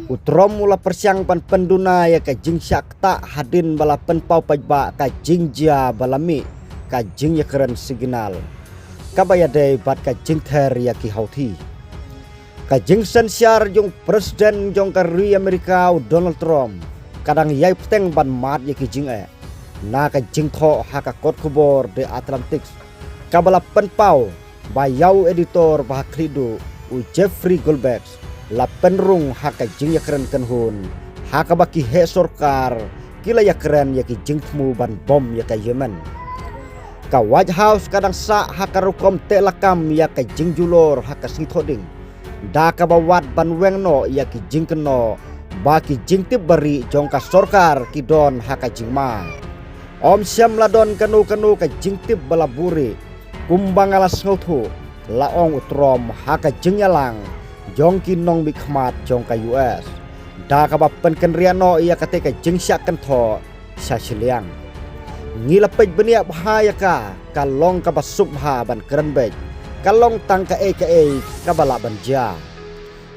Utrom mula persiang pan penduna ya ka jing syak tak hadin bala penpau pajba ka jing jia balami ka jing iakren signal kabaya day bat ka jing ther ya ki hauthi ka jing sensiar jong presiden jong kari Amerika Donald Trump kadang yai peteng ban mat ya ki jing na ka jing tho ha ka kot khubor de Atlantik kabala penpau bayau editor bah krido u Jeffrey Goldberg la penrung haka jing iakren kenhun haka baki he sorkar kila iakren ya ki jingthmu ban bom ya ka Yemen ka White House kadang sa haka rukom te lakam ya ka jing julor haka sithoding da ka bawat ban wengno ya ki jing keno baki jing tip bari jong ka sorkar ki don haka jingma om syam ladon kanu ka jing tip balaburi kumbang alas ngothu laong utrom haka jing yalang jong kinong bikmat jong ka US da ka bapen kenriano ia kate ka jingsyak kan tho Saphriang ngila pej benia bahaya ka kalong ka basup ha ban krenbej kalong tang ka e ka bala banja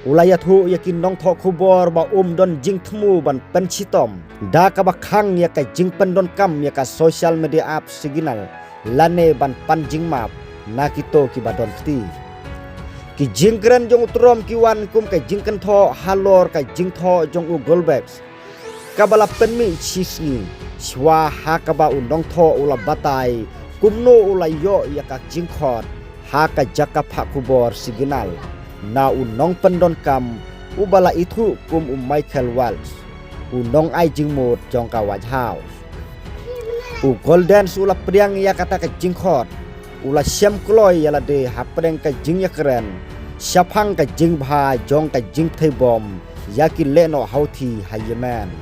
ulayat hu ya kinong tho khubor ba don jingthmu ban pensitom da ka bakhang ya ka jing pendon kam ya ka social media app signal lane ban pan jingmap nakito ki badon ti ki jingkren jong utrom ki wan kum ka jingken tho halor ka jingtho jong u golbex kabala penmi chisni swa hakaba undong tho ula batai kumno ula yo ya ka jingkhot haka jaka pha khubor signal na unong pendon kam ubala itu kum Michael Walsh unong ai jingmut jong ka White House u golden ula priang ya kata ka jingkhot ula syam kloy yala de hapeng ka jing iakren Saphriang ka jing bha jong ka jing thai bom yakin leno hauthi ha Yemen